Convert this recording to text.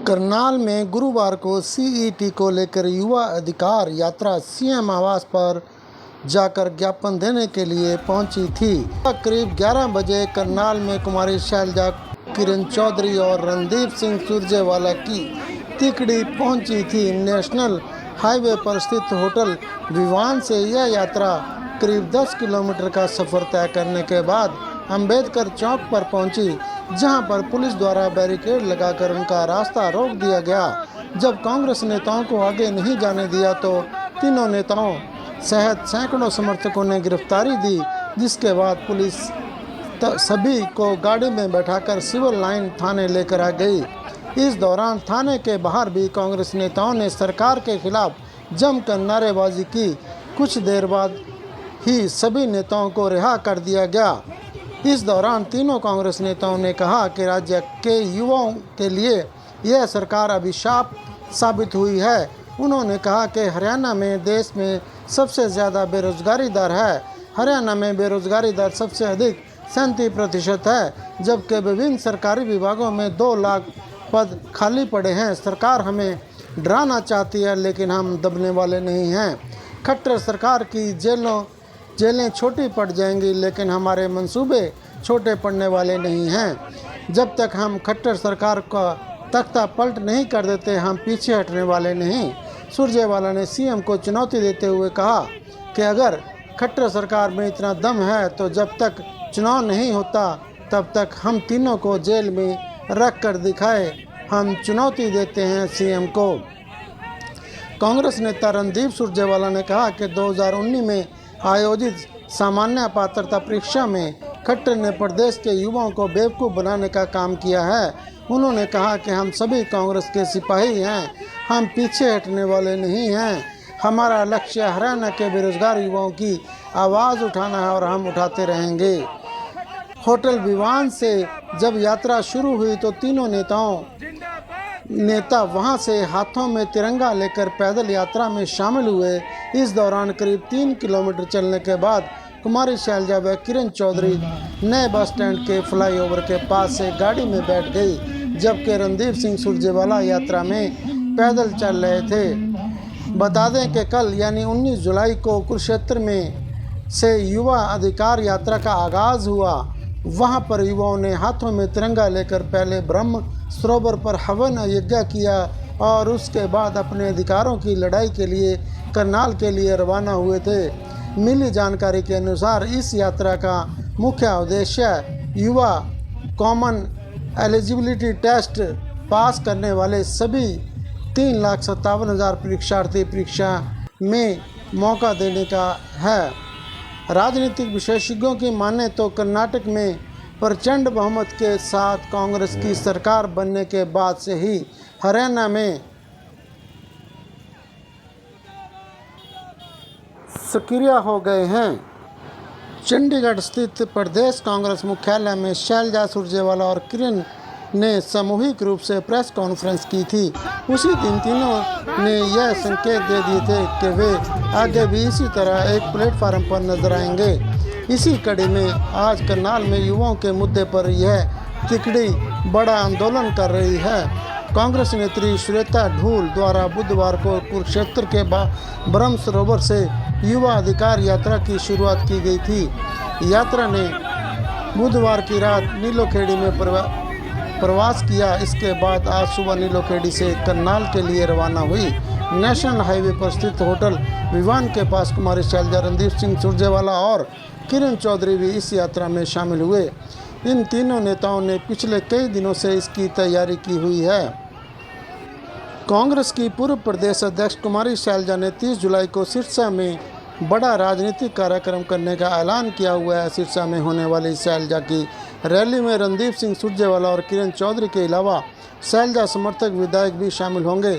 करनाल में गुरुवार को सीईटी को लेकर युवा अधिकार यात्रा सीएम आवास पर जाकर ज्ञापन देने के लिए पहुंची थी। करीब 11 बजे करनाल में कुमारी शैलजा, किरण चौधरी और रणदीप सिंह सुरजेवाला की तिकड़ी पहुंची थी। नेशनल हाईवे पर स्थित होटल विवान से यह यात्रा करीब 10 किलोमीटर का सफर तय करने के बाद अंबेडकर चौक पर पहुंची, जहां पर पुलिस द्वारा बैरिकेड लगाकर उनका रास्ता रोक दिया गया। जब कांग्रेस नेताओं को आगे नहीं जाने दिया तो तीनों नेताओं सहित सैकड़ों समर्थकों ने गिरफ्तारी दी, जिसके बाद पुलिस सभी को गाड़ी में बैठाकर सिविल लाइन थाने लेकर आ गई। इस दौरान थाने के बाहर भी कांग्रेस नेताओं ने सरकार के खिलाफ जमकर नारेबाजी की। कुछ देर बाद ही सभी नेताओं को रिहा कर दिया गया। इस दौरान तीनों कांग्रेस नेताओं ने कहा कि राज्य के युवाओं के लिए यह सरकार अभिशाप साबित हुई है। उन्होंने कहा कि हरियाणा में देश में सबसे ज़्यादा बेरोजगारी दर है। हरियाणा में बेरोजगारी दर सबसे अधिक 37% है, जबकि विभिन्न सरकारी विभागों में 2 लाख पद खाली पड़े हैं। सरकार हमें डराना चाहती है, लेकिन हम दबने वाले नहीं हैं। खट्टर सरकार की जेलें छोटी पड़ जाएंगी, लेकिन हमारे मंसूबे छोटे पड़ने वाले नहीं हैं। जब तक हम खट्टर सरकार का तख्ता पलट नहीं कर देते, हम पीछे हटने वाले नहीं। सुरजेवाला ने सीएम को चुनौती देते हुए कहा कि अगर खट्टर सरकार में इतना दम है तो जब तक चुनाव नहीं होता तब तक हम तीनों को जेल में रख कर दिखाए। हम चुनौती देते हैं सीएम को। कांग्रेस नेता रणदीप सुरजेवाला ने कहा कि 2019 में आयोजित सामान्य पात्रता परीक्षा में खट्टर ने प्रदेश के युवाओं को बेवकूफ़ बनाने का काम किया है। उन्होंने कहा कि हम सभी कांग्रेस के सिपाही हैं, हम पीछे हटने वाले नहीं हैं। हमारा लक्ष्य हरियाणा के बेरोजगार युवाओं की आवाज़ उठाना है और हम उठाते रहेंगे। होटल विवान से जब यात्रा शुरू हुई तो तीनों नेता वहां से हाथों में तिरंगा लेकर पैदल यात्रा में शामिल हुए। इस दौरान करीब 3 किलोमीटर चलने के बाद कुमारी शैलजा व किरण चौधरी नए बस स्टैंड के फ्लाईओवर के पास से गाड़ी में बैठ गई, जबकि रणदीप सिंह सुरजेवाला यात्रा में पैदल चल रहे थे। बता दें कि कल यानी 19 जुलाई को कुरुक्षेत्र में से युवा अधिकार यात्रा का आगाज़ हुआ। वहां पर युवाओं ने हाथों में तिरंगा लेकर पहले ब्रह्म सरोवर पर हवन यज्ञ किया और उसके बाद अपने अधिकारों की लड़ाई के लिए करनाल के लिए रवाना हुए थे। मिली जानकारी के अनुसार इस यात्रा का मुख्य उद्देश्य युवा कॉमन एलिजिबिलिटी टेस्ट पास करने वाले सभी 3,57,000 परीक्षार्थी परीक्षा में मौका देने का है। राजनीतिक विशेषज्ञों की माने तो कर्नाटक में प्रचंड बहुमत के साथ कांग्रेस की सरकार बनने के बाद से ही हरियाणा में सक्रिय हो गए हैं। चंडीगढ़ स्थित प्रदेश कांग्रेस मुख्यालय में शैलजा, सुरजेवाला और किरण ने सामूहिक रूप से प्रेस कॉन्फ्रेंस की थी। उसी दिन तीनों ने यह संकेत दे दिए थे कि वे आगे भी इसी तरह एक प्लेटफार्म पर नजर आएंगे। इसी कड़ी में आज करनाल में युवाओं के मुद्दे पर यह तिकड़ी बड़ा आंदोलन कर रही है। कांग्रेस नेत्री श्वेता ढूल द्वारा बुधवार को कुरुक्षेत्र के ब्रह्म सरोवर से युवा अधिकार यात्रा की शुरुआत की गई थी। यात्रा ने बुधवार की रात नीलोखेड़ी में प्रवास किया। इसके बाद आज सुबह नीलोखेड़ी से करनाल के लिए रवाना हुई। नेशनल हाईवे पर स्थित होटल विवान के पास कुमारी शैलजा, रणदीप सिंह सुरजेवाला और किरण चौधरी भी इस यात्रा में शामिल हुए। इन तीनों नेताओं ने पिछले कई दिनों से इसकी तैयारी की हुई है। कांग्रेस की पूर्व प्रदेश अध्यक्ष कुमारी शैलजा ने 30 जुलाई को सिरसा में बड़ा राजनीतिक कार्यक्रम करने का ऐलान किया हुआ है। सिरसा में होने वाली शैलजा की रैली में रणदीप सिंह सुरजेवाला और किरण चौधरी के अलावा शैलजा समर्थक विधायक भी शामिल होंगे।